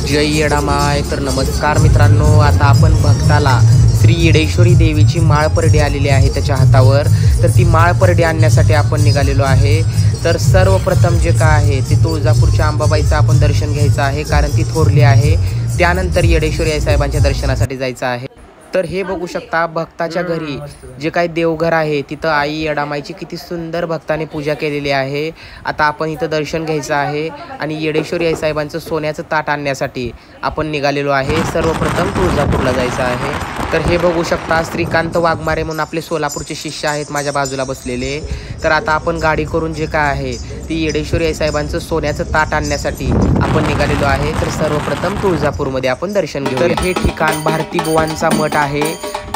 जय येडामाय. तर नमस्कार मित्रांनो, आता आपण भक्ताला श्री येडेश्वरी देवीची माळ परडी आलेली आहे त्याच्या हातावर. तर ती माळ परडी आणण्यासाठी आपण निघालेलो आहे. तर सर्वप्रथम जे काय आहे ते तुळजापूरच्या अंबाबाईचं आपण दर्शन घ्यायचं आहे, कारण ती थोरली आहे. त्यानंतर येडेश्वरी आई साहेबांच्या दर्शनासाठी जायचं आहे. तर हे बघू शकता, भक्ताच्या घरी जे काही देवघर आहे तिथं आई येडामाईची किती सुंदर भक्ताने पूजा केलेली आहे. आता आपण इथं दर्शन घ्यायचं आहे आणि येडेश्वरी आई साहेबांचं सोन्याचं ताट आणण्यासाठी आपण निघालेलो आहे. सर्वप्रथम तुळजापूरला जायचं आहे. तर हे बघू शकता, श्रीकांत वाघमारे म्हणून आपले सोलापूरचे शिष्य आहेत माझ्या बाजूला बसलेले. तर आता आपण गाडी करून जे काय आहे ती येडेश्वरी आई साहेबांचं सोन्याचं ताट आणण्यासाठी आपण निघालेलो आहे. तर सर्वप्रथम तुळजापूरमध्ये आपण दर्शन घेऊ. तर हे ठिकाण भारती बुवांचा मठ आहे.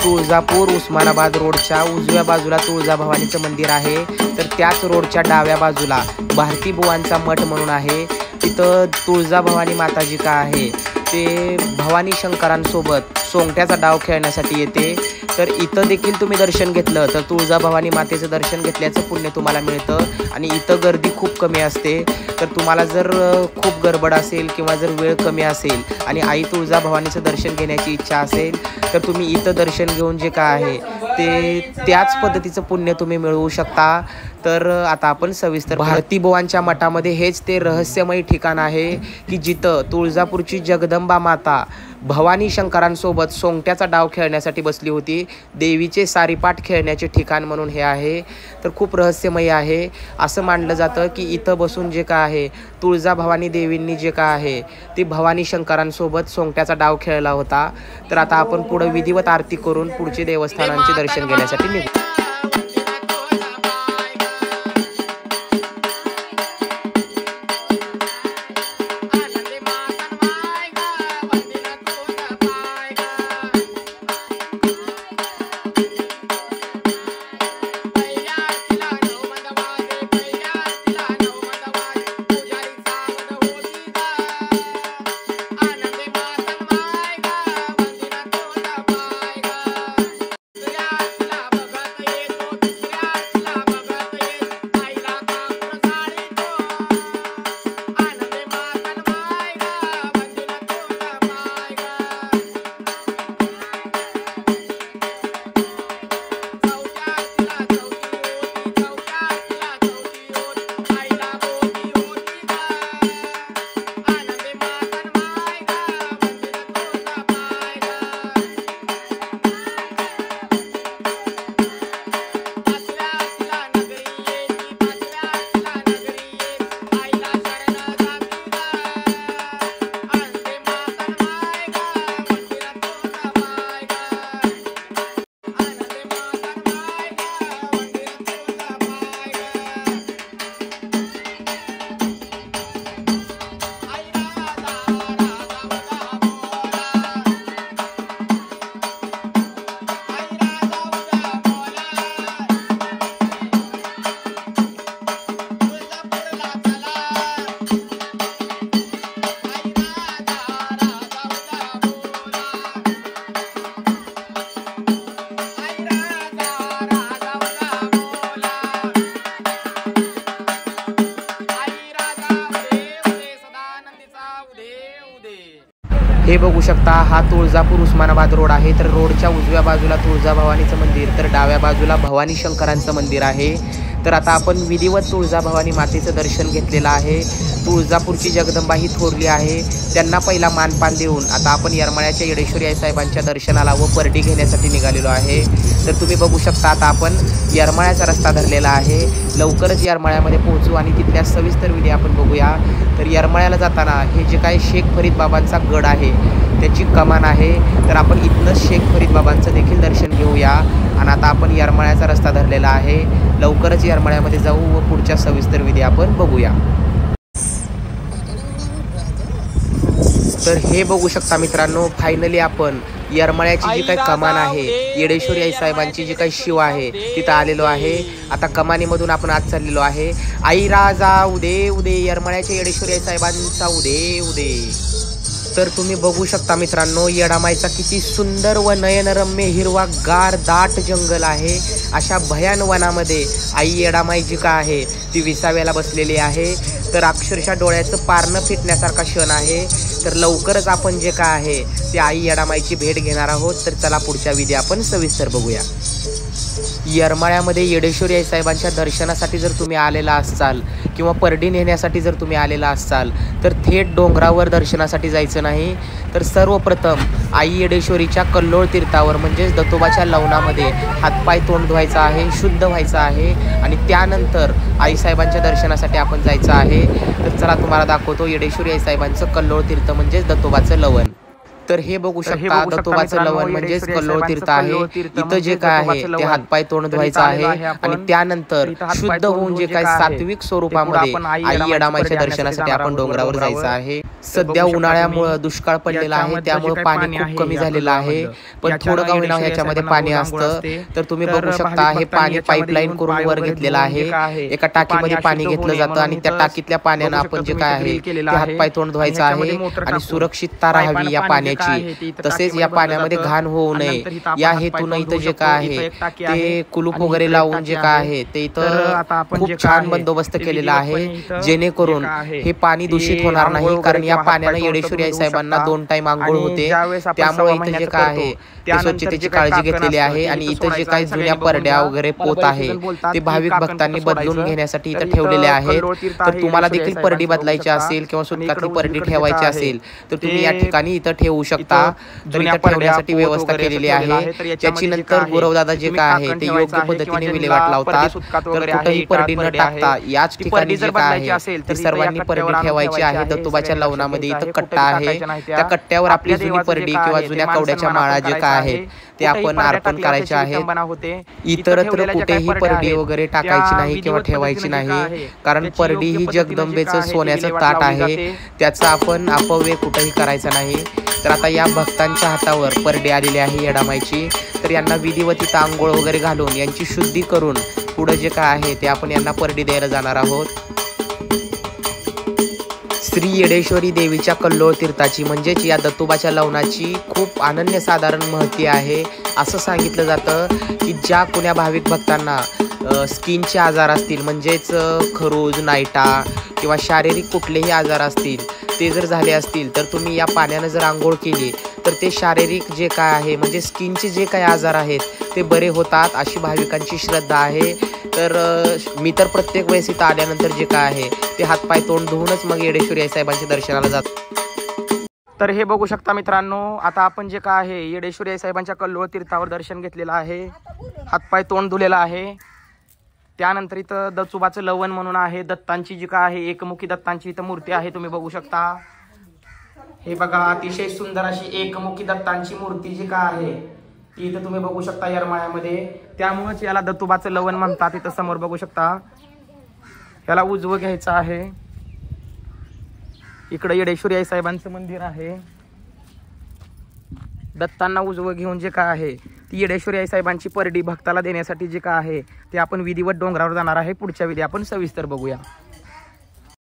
तुळजापूर उस्मानाबाद रोडच्या उजव्या बाजूला तुळजाभवानीचं मंदिर आहे. तर त्याच रोडच्या डाव्या बाजूला भारती बुवांचा मठ म्हणून आहे. तिथं तुळजाभवानी माताजी का आहे ते भवानी शंकरांसोबत सोंगट्याचा डाव खेळण्यासाठी येते. तर इथं देखील तुम्ही दर्शन घेतलं तर तुळजाभवानी मातेचं दर्शन घेतल्याचं पुण्य तुम्हाला मिळतं. आणि इथं गर्दी खूप कमी असते. तर तुम्हाला जर खूप गडबड असेल किंवा जर वेळ कमी असेल आणि आई तुळजाभवानीचं दर्शन घेण्याची इच्छा असेल तर तुम्ही इथं दर्शन घेऊन जे काय आहे ते त्याच पद्धतीचं पुण्य तुम्ही मिळवू शकता. तर आता आपण सविस्तर भारती बुवांच्या मठामध्ये हेच ते रहस्यमय ठिकाण आहे की जिथं तुळजापूरची जगदंबा माता भवानी शंकरांसोबत सोंगट्याचा डाव खेळण्यासाठी बसली होती. देवीचे सारीपाठ खेळण्याचे ठिकाण म्हणून हे आहे. तर खूप रहस्यमय आहे. असं मानलं जातं की इथं बसून जे काय आहे तुळजाभवानी देवींनी जे काय आहे ती भवानी शंकरांसोबत सोंगट्याचा डाव खेळला होता. तर आता आपण पुढे विधिवत आरती करून पुढचे देवस्थानांचे दर्शन घेण्यासाठी निघू. हे बघू शकता, हा तुळजापूर उस्मानाबाद रोड आहे. तर रोडच्या उजव्या बाजूला तुळजाभवानीचं मंदिर तर डाव्या बाजूला भवानी शंकरांचं मंदिर आहे. तर आता आपण विधिवत तुळजाभवानी मातेचं दर्शन घेतलेलं आहे. तुळजापूरची जगदंबा ही थोरली आहे. त्यांना पहिला मानपान देऊन आता आपण येरमाळ्याच्या येडेश्वरी आई साहेबांच्या दर्शनाला व परडी घेण्यासाठी निघालेलो आहे. तर तुम्ही बघू शकता, आता आपण येरमाळ्याचा रस्ता धरलेला आहे. लवकरच येरमाळ्यामध्ये पोहोचू आणि तिथल्या सविस्तर विधी आपण बघूया. तर येरमाळ्याला जाताना हे जे काही शेख फरीद बाबांचा गड आहे त्याची कमान आहे. तर आपण इथनं शेख फरीद बाबांचं देखील दर्शन घेऊया. आणि आता आपण येरमाळ्याचा रस्ता धरलेला आहे. लवकरच येरमाळ्यामध्ये जाऊ व पुढच्या सविस्तर विधी आपण बघूया. तर हे बघू शकता मित्रांनो, फायनली आपण येरमाळ्याची जी काही कमान आहे येडेश्वरी आई साहेबांची जी काही शिव आहे तिथं आलेलो आहे. आता कमानीमधून आपण आज चाललेलो आहे. आई राजा उदे उदे, येरमाळ्याच्या येडेश्वरी आई साहेबांचा उदे उदे. तर तुम्ही बघू शकता मित्रांनो, येडामाईचा किती सुंदर व नयनरम्य हिरवा गार दाट जंगल आहे. अशा भयान वनामध्ये आई येडामाई जी का आहे ती विसाव्याला बसलेली आहे. तर अक्षरशः डोळ्याचं पारणं फिटण्यासारखा क्षण आहे. तर लवकरच आपण जे काय आहे ते आई येडामाईची भेट घेणार आहोत। तर चला पुढच्या विधी आपण सविस्तर बघूया। येरमाळ्यामध्ये येडेश्वरी आई साहेबांच्या दर्शनासाठी जर तुम्ही आलेला असाल किंवा परडी नेण्यासाठी जर तुम्ही आलेला असाल तर थेट डोंगरावर दर्शनासाठी जायचं नाही, तर सर्वप्रथम आई येडेश्वरीच्या कल्लोळ तीर्थावर म्हणजेच दत्तोबाच्या लवणामध्ये हातपाय तोंड धुवायचं आहे, शुद्ध व्हायचं आहे आणि त्यानंतर आई साहेबांच्या दर्शनासाठी आपण जायचं आहे। तर चला तुम्हाला दाखवतो येडेश्वरी आई साहेबांचं कल्लोळ तीर्थ म्हणजेच दत्तोबाचं लवण। तर हे बघू शकता दत्तोबाचं लवण म्हणजेच कल्लोळ तीर्थ आहे। इथं जे काय आहे ते हातपाय तोंड धुवायचं आहे आणि त्यानंतर शुद्ध होऊन जे काय सात्विक स्वरूपामध्ये आई येडामाईच्या दर्शनासाठी आपण डोंगरावर जायचं आहे। सध्या उन्हाळ्यामुळे दुष्काळ पडलेला आहे, त्यामुळे पाणी खूप कमी झालेलं आहे, पण थोडं का होईना ह्याच्यामध्ये पाणी असतं। तर तुम्ही बघू शकता हे पाणी पाईपलाईन करून वर घेतलेलं आहे। एका टाकीमध्ये पाणी घेतलं जातं आणि त्या टाकीतल्या पाण्यानं आपण जे काय आहे ते हातपाय तोंड धुवायचं आहे आणि सुरक्षितता राहावी या पाण्याची, तसेच या पाण्यामध्ये घाण होऊ नये या हेतून इथं जे काय आहे ते कुलूप वगैरे लावून जे काय आहे ते इथं खूप छान बंदोबस्त केलेला आहे, जेणेकरून हे पाणी दूषित होणार नाही। कारण या पाण्यानं येडेश्वरी आई साहेबांना 2 टाइम आंघोळ होते, त्यामुळे इथं जे काय आहे ते स्वच्छतेची काळजी घेतलेली आहे। आणि इथं जे काही जुन्या परड्या वगैरे पोत आहे ते भाविक भक्तांनी बदलून घेण्यासाठी इथं ठेवलेले आहेत। तर तुम्हाला देखील परडी बदलायची असेल किंवा सुतकातली परडी ठेवायची असेल तर तुम्ही या ठिकाणी इथं ठेवू शकता। तर इथं ठेवण्यासाठी व्यवस्था केलेली आहे। त्याची नंतर गुरवदादा जे काय आहे ते योग्य पद्धतीने विल्हेवाट लावतात। तर कुठेही परडी न टाकता याच ठिकाणी जे काय आहे तर सर्वांनी परडी ठेवायची आहे। दत्तोबाच्या लवणामध्ये इथं कट्टा आहे, त्या कट्ट्यावर आपली जुनी परडी किंवा जुन्या कवड्याच्या माळा जे काय आहेत ते आपण अर्पण करायचे आहे। इतरत्र कुठेही परडी वगैरे टाकायची नाही किंवा ठेवायची नाही, कारण परडी ही जगदंबेचं सोन्याचं ताट आहे, त्याचा आपण अपव्यय कुठेही करायचा नाही। तर आता या भक्तांच्या हातावर परडी आलेली आहे येडामाईची, तर यांना विधिवत इथं आंघोळ वगैरे घालून यांची शुद्धी करून पुढे जे काय आहे ते आपण यांना परडी द्यायला जाणार आहोत। श्री येडेश्वरी देवीच्या कल्लोळ तीर्थाची म्हणजेच या दत्तोबाच्या लवणाची खूप अनन्यसाधारण महती आहे। असं सांगितलं जातं की ज्या कुण्या भाविक भक्तांना स्किनचे आजार असतील म्हणजेच खरूज, नायटा किंवा शारीरिक कुठलेही आजार असतील ते जर झाले असतील तर तुम्ही या पाण्यानं जर आंघोळ केली तर ते शारीरिक जे काय आहे म्हणजे स्किनचे जे काही आजार आहेत ते बरे होतात, अशी भाविकांची श्रद्धा आहे। तर मी तर प्रत्येक वेळेस इथं आल्यानंतर जे काय आहे ते हातपाय तोंड धुवूनच मग येडेश्वरी आई साहेबांच्या दर्शनाला जातो। तर हे बघू शकता मित्रांनो, आता आपण जे काय आहे येडेश्वरी आई साहेबांच्या कल्लोळ तीर्थावर दर्शन घेतलेलं आहे, हातपाय तोंड धुलेला आहे। त्यानंतर इथं दत्तोबाचं लवण म्हणून आहे, दत्तांची जी काय आहे एकमुखी दत्तांची इथं मूर्ती आहे, तुम्ही बघू शकता। हे बघा अतिशय सुंदर अशी एकमुखी दत्तांची मूर्ती जी काय आहे ती इथं तुम्ही बघू शकता येरमाळ्यामध्ये, त्यामुळेच याला दत्तोबाचं लवण म्हणतात। इथं समोर बघू शकता, याला उजवं घ्यायचं आहे। इकडे येडेश्वरी आई साहेबांचं मंदिर आहे, दत्तांना उजवं घेऊन जे काय आहे ती येडेश्वरी आई साहेबांची परडी भक्ताला देण्यासाठी जे काय आहे ते आपण विधिवत डोंगरावर जाणार आहे। पुढच्या विधी आपण सविस्तर बघूया।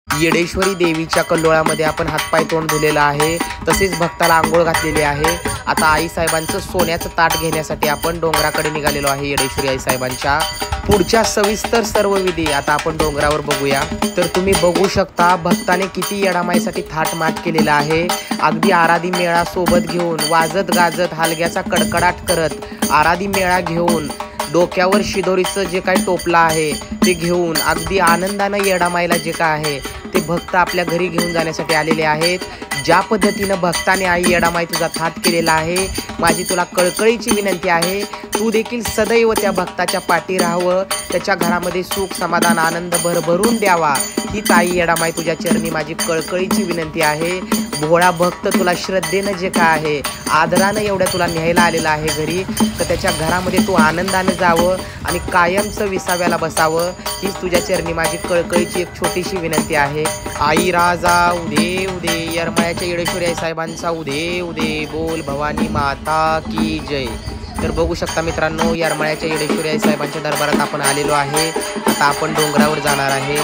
येडेश्वरी देवीच्या कल्लोळामध्ये आपण हातपाय तोंड धुलेला आहे, तसेच भक्ताला आंघोळ घातलेली आहे। आता आई साहेबांचं सोन्याचं ताट घेण्यासाठी आपण डोंगराकडे निघालेलो आहे येडेश्वरी आई साहेबांच्या। पुढच्या सविस्तर सर्व विधी आता आपण डोंगरावर बघूया। तर तुम्ही बघू शकता भक्ताने किती येडामाईसाठी थाटमाट केलेला आहे। अगदी आराधी मेळा सोबत घेऊन वाजत गाजत हलग्याचा कडकडाट करत आराधी मेळा घेऊन डोक्यावर शिदोरीचं जे काही टोपला आहे ते घेऊन अगदी आनंदानं येडामाईला जे काय आहे ते भक्त आपल्या घरी घेऊन जाण्यासाठी आलेले आहेत। ज्या पद्धतीनं भक्ताने आई येडामाई तुझा थाट केलेला आहे, माझी तुला कळकळीची विनंती आहे तू देखील सदैव त्या भक्ताच्या पाठी राहावं, त्याच्या घरामध्ये सुख समाधान आनंद भरभरून द्यावा, हीच आई येडामाई तुझ्या चरणी माझी कळकळीची विनंती आहे। भोळा भक्त तुला श्रद्धेनं जे काय आहे आदरानं एवढ्या तुला न्यायला आलेला आहे घरी, तर त्याच्या घरामध्ये तू आनंदानं जावं आणि कायमचं विसाव्याला बसावं, हीच तुझ्या चरणी माझी कळकळीची एक छोटीशी विनंती आहे। आई राजा उदे उदे, येरमाळ्याच्या येडेश्वरी आई साहेबांचा उदे उदे, बोल भवानी माता की जय। तर बघू शकता मित्रांनो, येरमाळ्याच्या येडेश्वरी आई साहेबांच्या दरबारात आपण आलेलो आहे। आता आपण डोंगरावर जाणार आहे।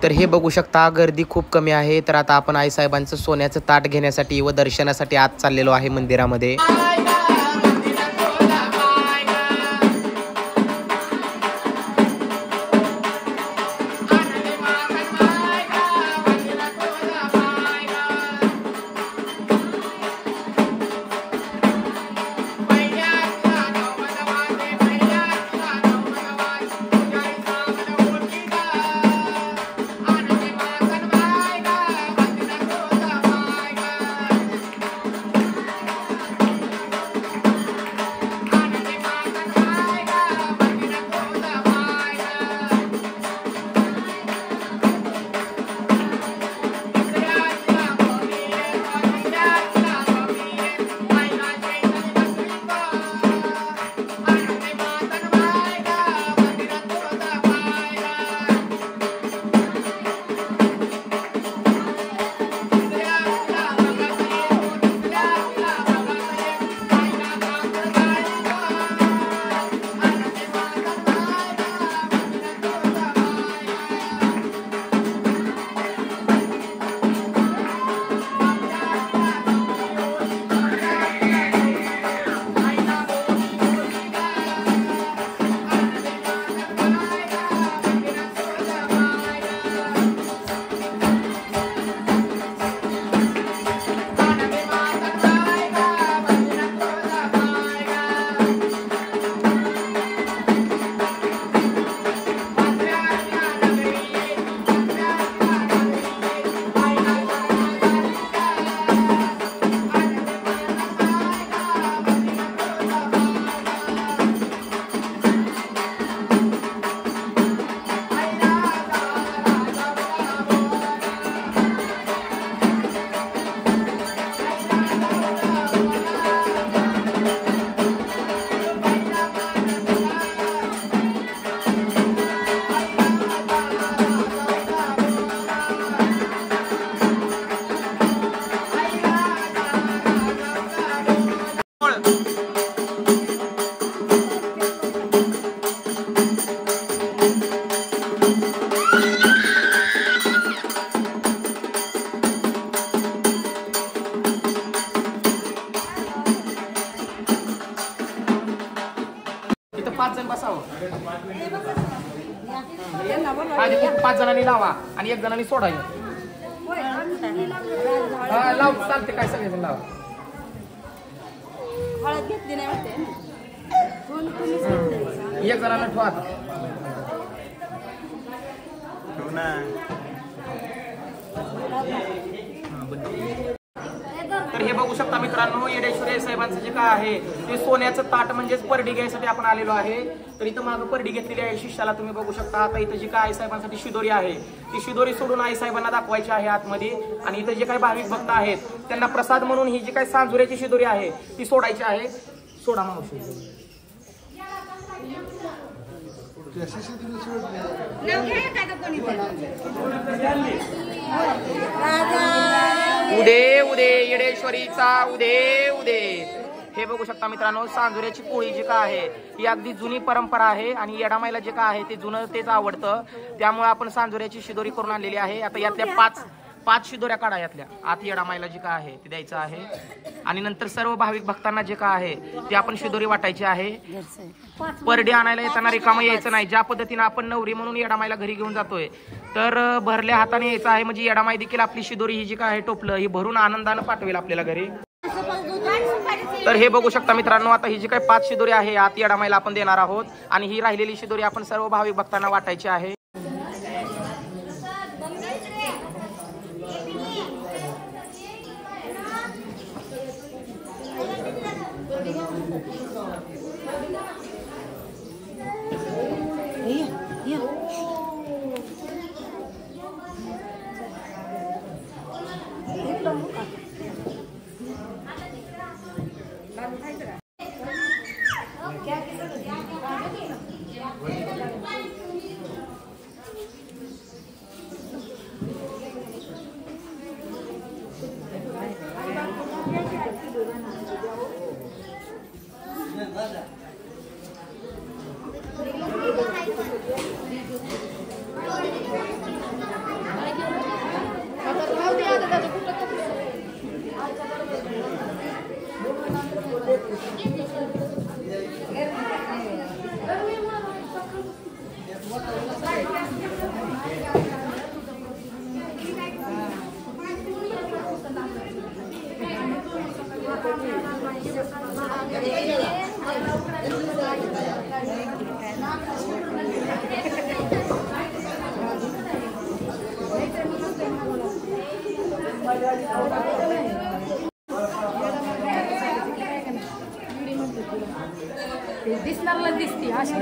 तर हे बघू शकता गर्दी खूप कमी आहे. तर आता आपण आईसाहेबांचं सोन्याचं ताट घेण्यासाठी व दर्शनासाठी आत चाललेलो आहे मंदिरामध्ये. पाच जणांनी लावा आणि एक जणांनी सोडा. लाव चालते काय सगळेजण लावा. एक जणांना ठेवा. तर हे बघू शकता मित्रांनो येडेश्वरी साहेबांचं जे काय आहे ते सोन्याचं ताट म्हणजेच परडी घ्यायसाठी आपण आलेलो आहे. तर इथं मागं परडी घेतलेली आहे शिष्याला तुम्ही बघू शकता. आता इथं जी काय आई साहेबांसाठी शिदोरी आहे ती शिदोरी सोडून आई साहेबांना दाखवायची आहे आतमध्ये. आणि इथं जे काही भाविक भक्त आहेत त्यांना प्रसाद म्हणून ही जी काही सांजुऱ्याची शिदोरी आहे ती सोडायची आहे. सोडा मावशी. उदे उदे येडेश्वरीचा उदे उदे. हे बघू शकता मित्रांनो सांजुऱ्याची पोळी जी काय आहे ही अगदी जुनी परंपरा आहे आणि येडामाईला जे काय आहे ते जुनं तेच आवडतं. त्यामुळे आपण सांजुऱ्याची शिदोरी करून आणलेली आहे. आता यातल्या पाच शिदोऱ्या काढा. यातल्या आत येडामाईला जे काय आहे ते द्यायचं आहे. आणि नंतर सर्व भाविक भक्तांना जे काय आहे ते आपण शिदोरी वाटायची आहे. परडी आणायला येताना रिकामं यायचं नाही. ज्या पद्धतीने आपण नवरी म्हणून येडामाईला घरी घेऊन जातोय तर भरल्या हाताने यायचं आहे. म्हणजे येडामाई देखील आपली शिदोरी ही जी काय आहे टोपलं ही भरून आनंदानं पाठवेल आपल्याला घरी. तर हे बघू शकता मित्रांनो आता ही जी काही 5 शिदोरी आहे आत येडामाईला आपण देणार आहोत. आणि ही राहिलेली शिदोरी आपण सर्व भाविक भक्तांना वाटायची आहे. दिसणार दिसती अशी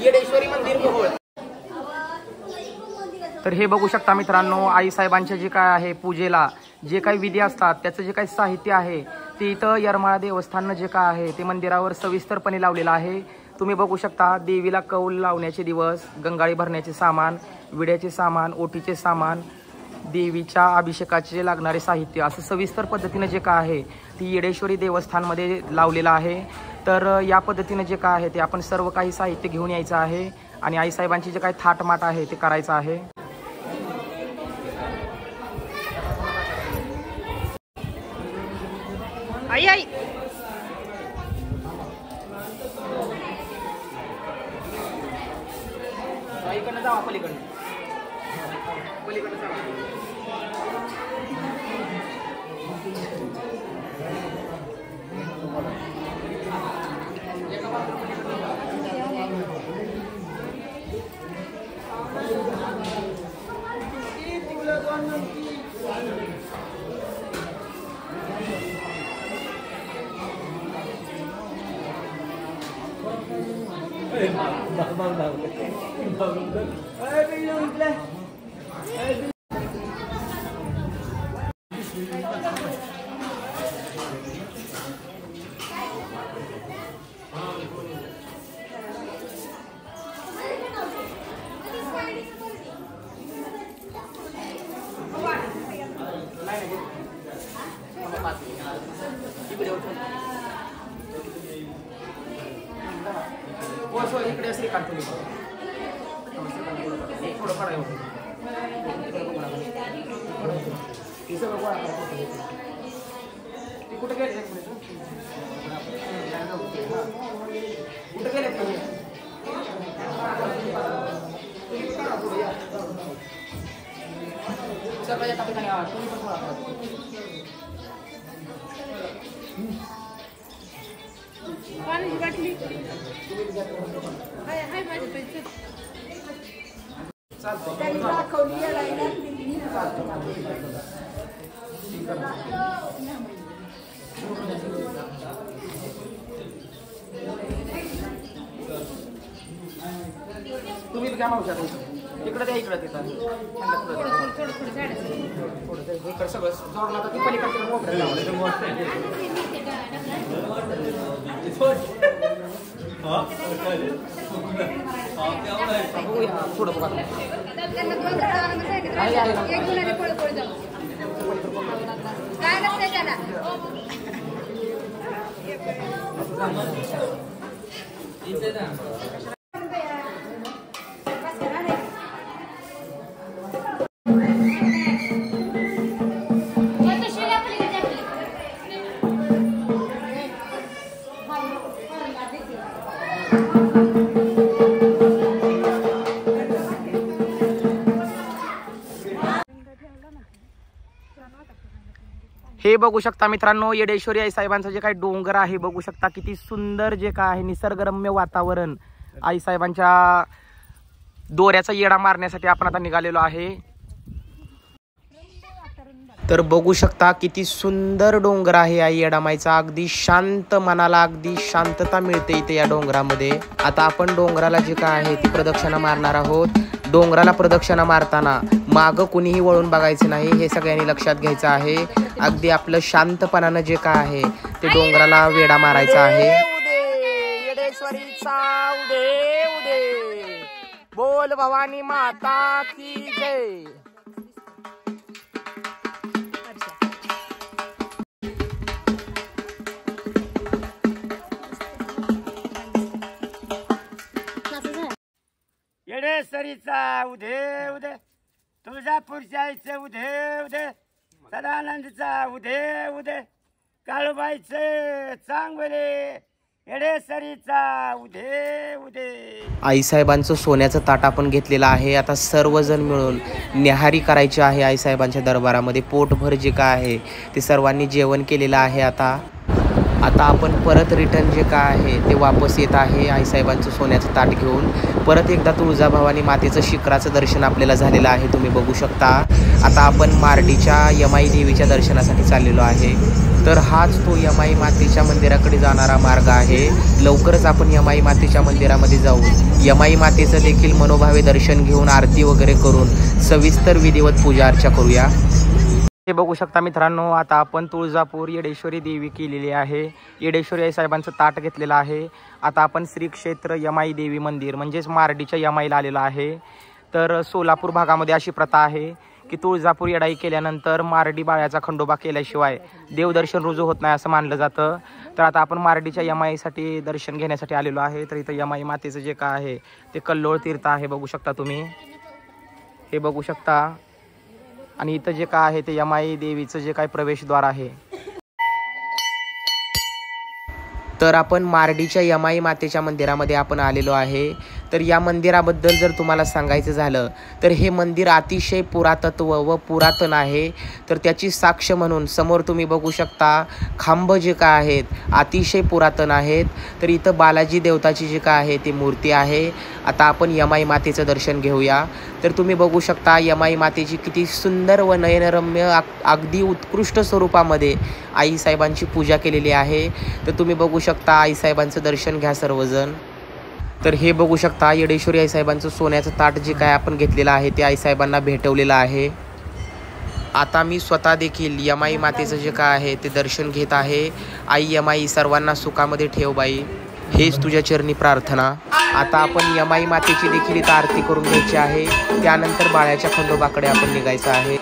येडेश्वरी मंदिर मोहोळ. तर हे बघू शकता मित्रांनो, आईसाहेबांच्या जे काय आहे पूजेला जे काही विधी असतात त्याचं जे काही साहित्य आहे ते इथं येरमाळा देवस्थाननं जे काय आहे ते मंदिरावर सविस्तरपणे लावलेलं आहे. तुम्ही बघू शकता देवीला कौल लावण्याचे दिवस, गंगाळी भरण्याचे सामान, विड्याचे सामान, ओटीचे सामान, देवीच्या अभिषेकाचे जे लागणारे साहित्य असं सविस्तर पद्धतीने जे काय आहे ती येडेश्वरी देवस्थानमध्ये लावलेलं आहे. तर या पद्धतीने जे काय आहे ते आपण सर्व काही साहित्य घेऊन यायचं आहे आणि आईसाहेबांची जे काही थाटमाट आहे ते करायचं आहे. आई आई पलीकडनं जावा, पलीकडनं जावा. इकडे श्रीकांत थोडं फार कुठे गेले कुठे गेले सगळं एका ठिकाणी पाण्याची बाटली हाय माझे पैसे तुम्ही घ्या मावशा इकडे द्या, इकडे देतात इकडे सगळं जोडून आता ती पलीकडे मोकळं पुढं बघा हे बघू शकता मित्रांनो, येडेश्वरी आई साहेबांचं जे काही डोंगर आहे बघू शकता, किती सुंदर जे काय आहे निसर्गरम्य वातावरण. आई साहेबांच्या दोऱ्याचा येडा मारण्यासाठी आपण आता निघालेलो आहे. तर बघू शकता किती सुंदर डोंगर आहे आई येडामाईचा. अगदी शांत मनाला अगदी शांतता मिळते इथे या डोंगरामध्ये. आता आपण डोंगराला जे काय आहे ती प्रदक्षिणा मारणार आहोत. डोंगराला प्रदक्षिणा मारताना मागं कुणीही वळून बघायचं नाही, हे सगळ्यांनी लक्षात घ्यायचं आहे. अगदी आपलं शांतपणानं जे काय आहे ते डोंगराला वेढा मारायचा आहे. येडेश्वरीचा उदे उदे, बोल भवानी माता की जय. येडेश्वरीचा उदे उदे, तुळजापूरच्या आईचे उदे उदे, सदानंदचा उदे उदे, काळूबाईचे चांगले, येडेश्वरीचा उदे उदे. आईसाहेबांचं सोन्याचं ताट आपण घेतलेलं आहे. आता सर्वजण मिळून न्याहारी करायची आहे आईसाहेबांच्या दरबारामध्ये. पोटभर जे काय आहे ते सर्वांनी जेवण केलेलं आहे. आता आपण परत रिटर्न जे काय आहे ते वापस येत आहे आईसाहेबांचं सोन्याचं ताट घेऊन. परत एकदा तुळजाभवानी मातेचं शिखराचं दर्शन आपल्याला झालेलं आहे, तुम्ही बघू शकता. आता आपण मार्डीच्या यमाई देवीच्या दर्शनासाठी चाललेलो आहे. तर हाच तो यमाई मातेच्या मंदिराकडे जाणारा मार्ग आहे. लवकरच आपण यमाई मातेच्या मंदिरामध्ये जाऊ. यमाई मातेचं देखील मनोभावे दर्शन घेऊन आरती वगैरे करून सविस्तर विधिवत पूजा अर्चा करूया. हे बघू शकता मित्रांनो, आता आपण तुळजापूर येडेश्वरी देवी केलेली आहे. येडेश्वरी आई साहेबांचं ताट घेतलेलं आहे. आता आपण श्री क्षेत्र यमाई देवी मंदिर म्हणजेच मार्डीच्या यमाईला आलेलं आहे. तर सोलापूर भागामध्ये अशी प्रथा आहे की तुळजापूर येडाई केल्यानंतर मार्डी बाळ्याचा खंडोबा केल्याशिवाय देवदर्शन रुजू होत नाही असं मानलं जातं. तर आता आपण मार्डीच्या यमाईसाठी दर्शन घेण्यासाठी आलेलो आहे. तर इथं यमाई मातेचं जे काय आहे ते कल्लोळ तीर्थ आहे, बघू शकता तुम्ही. हे बघू शकता. आणि इथं जे काय आहे ते यमाई देवीचं जे काय प्रवेशद्वार आहे. तर आपण मार्डीच्या यमाई मातेच्या मंदिरामध्ये आपण आलेलो आहे. तर या मंदिराबद्दल जर तुम्हाला सांगायचं झालं तर हे मंदिर अतिशय पुरातत्व व पुरातन आहे. तर त्याची साक्ष म्हणून समोर तुम्ही बघू शकता खांब जे काय आहेत अतिशय पुरातन आहेत. तर इथं बालाजी देवताची जी काय आहे ती मूर्ती आहे. आता आपण यमाई मातेचं दर्शन घेऊया. तर तुम्ही बघू शकता यमाई मातेची किती सुंदर व नयनरम्य अगदी उत्कृष्ट स्वरूपामध्ये आईसाहेबांची पूजा केलेली आहे. तर तुम्ही बघू शकता आईसाहेबांचं दर्शन घ्या सर्वजण. तर हे बघू शकता येडेश्वरी आईसाहेबांचं सोन्याचं ताट जे काय आपण घेतलेलं आहे ते आईसाहेबांना भेटवलेलं आहे. आता मी स्वतः देखील यमाई मातेचं जे काय आहे ते दर्शन घेत आहे. आई यमाई सर्वांना सुखामध्ये ठेव बाई, हेच तुझ्या चरणी प्रार्थना. आता आपण यमाई मातेची देखील इथं आरती करून घ्यायची आहे. त्यानंतर बाळ्याच्या खंडोबाकडे आपण निघायचं आहे.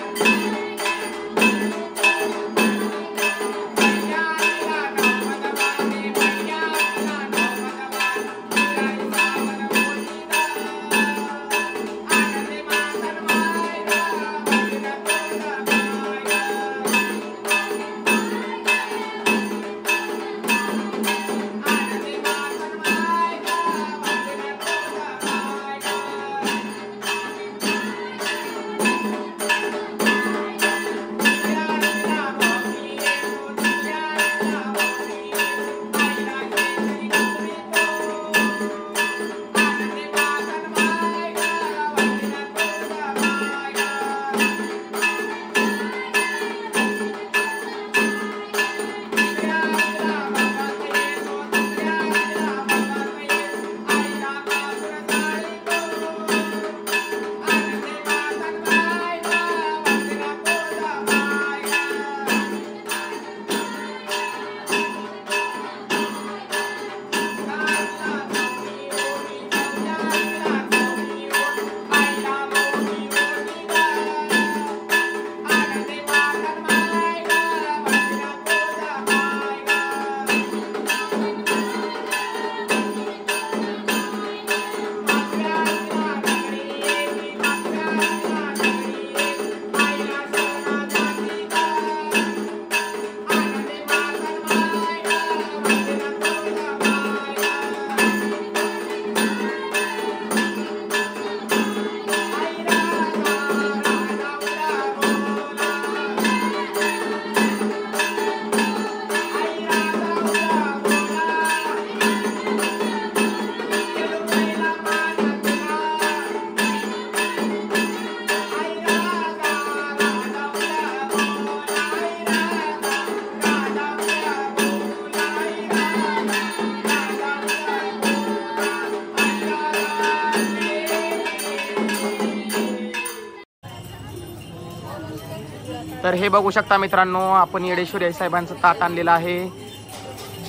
तर हे बघू शकता मित्रांनो, आपण येडेश्वरी आई साहेबांचं ताट आणलेलं आहे.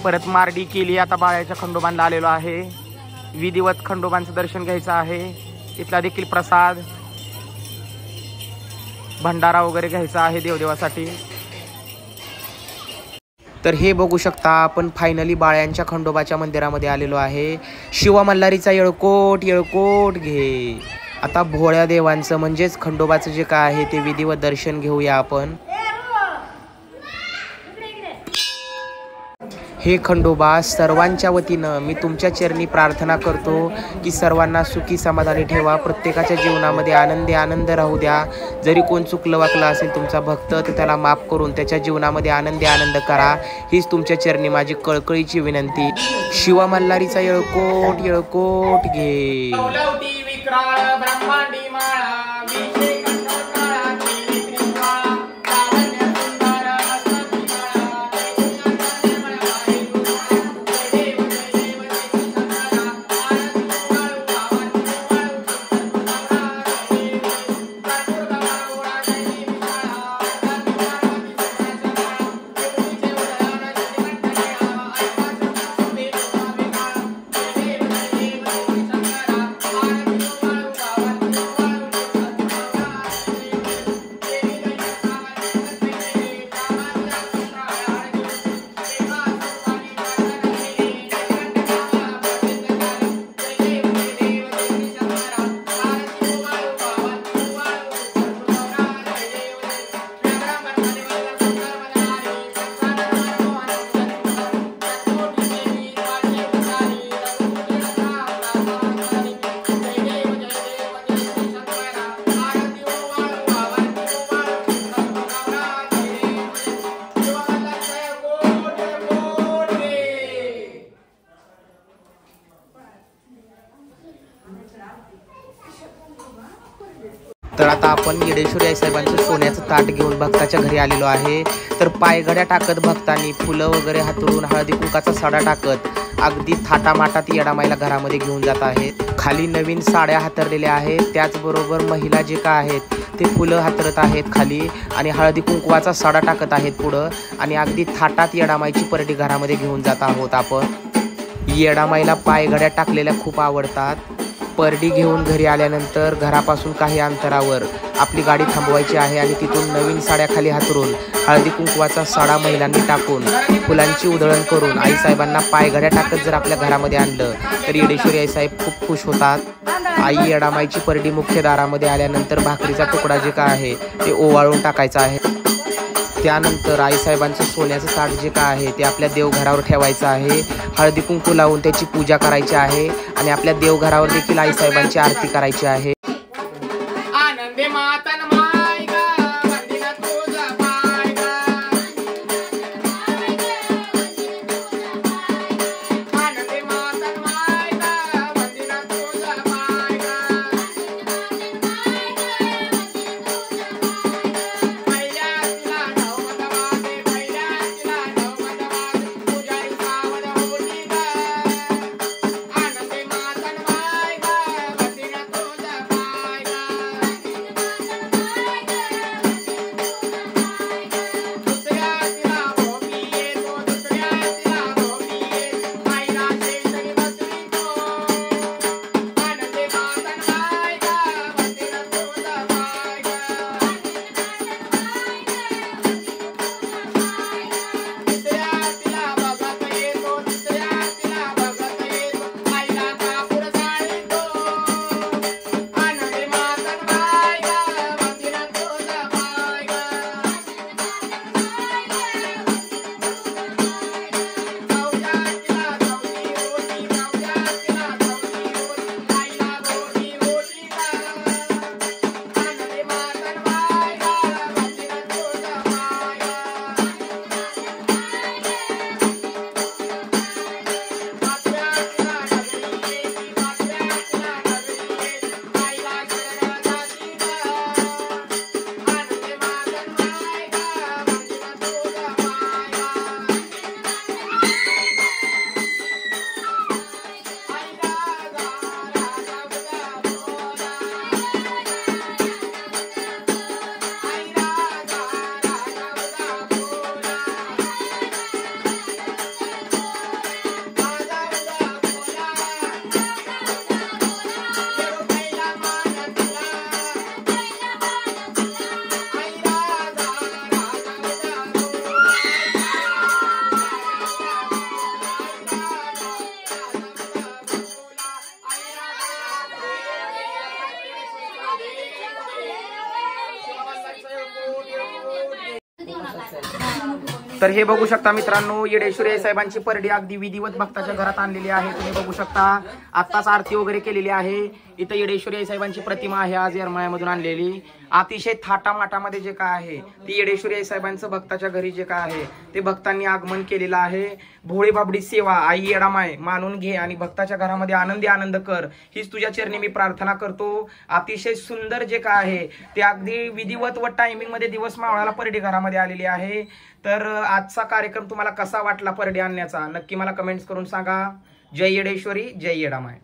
परत मारडी केली. आता बाळ्याच्या खंडोबांना आलेलो आहे. विधिवत खंडोबांचं दर्शन घ्यायचं आहे. इथला देखील प्रसाद भंडारा वगैरे घ्यायचा आहे देवदेवासाठी. तर हे बघू शकता, आपण फायनली बाळ्यांच्या खंडोबाच्या मंदिरामध्ये आलेलो आहे. शिवा मल्हारीचा येळकोट येळकोट घे. आता भोळ्या देवांचं म्हणजेच खंडोबाचं जे काय आहे ते विधिवत दर्शन घेऊया आपण. हे खंडोबा, सर्वांच्या वतीनं मी तुमच्या चरणी प्रार्थना करतो की सर्वांना सुखी समाधानी ठेवा. प्रत्येकाच्या जीवनामध्ये आनंदी आनंद राहू द्या. जरी कोण चुकलं वाकलं असेल तुमचा भक्त, तर त्याला माफ करून त्याच्या जीवनामध्ये आनंदी आनंद करा. हीच तुमच्या चरणी माझी कळकळीची विनंती. शिवा मल्हारीचा येळकोट येळकोट घे. तर आता आपण येडेश्वरी आई साहेबांचं सोन्याचं ताट घेऊन भक्ताच्या घरी आलेलो आहे. तर पायघड्या टाकत भक्तांनी फुलं वगैरे हातरून हळदी कुंकाचा सडा टाकत अगदी थाटामाटात येडामाईला घरामध्ये घेऊन जात आहेत. खाली नवीन साड्या हातरलेल्या आहेत. त्याचबरोबर महिला जे काय आहेत ते फुलं हातरत आहेत खाली आणि हळदी कुंकवाचा सडा टाकत आहेत पुढं. आणि अगदी थाटात येडामाईची परडी घरामध्ये घेऊन जात आहोत आपण. येडामाईला पायघड्या टाकलेल्या खूप आवडतात. परडी घेऊन घरी आल्यानंतर घरापासून काही अंतरावर आपली गाडी थांबवायची आहे आणि तिथून नवीन साड्या खाली हातरून हळदी कुंकवाचा सडा महिलांनी टाकून फुलांची उधळण करून आईसाहेबांना पायघड्या टाकत जर आपल्या घरामध्ये आणलं तर येडेश्वरी आईसाहेब खूप खुश होतात. आई येडामाईची परडी मुख्य दारामध्ये आल्यानंतर भाकरीचा तुकडा जे काय आहे ते ओवाळून टाकायचा आहे. त्यानंतर आईसाहेबांचं सोन्याचं ताट जे काय आहे ते आपल्या देवघरावर ठेवायचं आहे. हळदी कुंकू लावून त्याची पूजा करायची आहे आणि आपल्या देवघरावर देखील आईसाहेबांची आरती करायची आहे. आनंदे माता तर हे बघू शकता मित्रांनो, येडेश्वरी साहेबांची परडी अगदी विधिवत भक्ताच्या घरात आणलेली आहे. तुम्ही बघू शकता आत्ताच आरती वगैरे केलेली आहे. इथं येडेश्वरी साहेबांची प्रतिमा आहे आज येरमाळ्यामधून आणलेली. अतिशय थाटामाटामध्ये जे काय आहे ती येडेश्वरी साहेबांचं भक्ताच्या घरी जे काय आहे ते भक्तांनी आगमन केलेलं आहे. भोळी बाबडी सेवा आई येडामाय मानून घे आणि भक्ताच्या घरामध्ये आनंदी आनंद कर, हीच तुझ्या चरणी मी प्रार्थना करतो. अतिशय सुंदर जे काय आहे ते अगदी विधिवत व टायमिंग मध्ये दिवस मावळाला परडी घरामध्ये आलेली आहे. तर आजचा कार्यक्रम तुम्हाला कसा वाटला परडी आणण्याचा नक्की मला कमेंट्स करून सांगा. जय येडेश्वरी, जय येडामाय.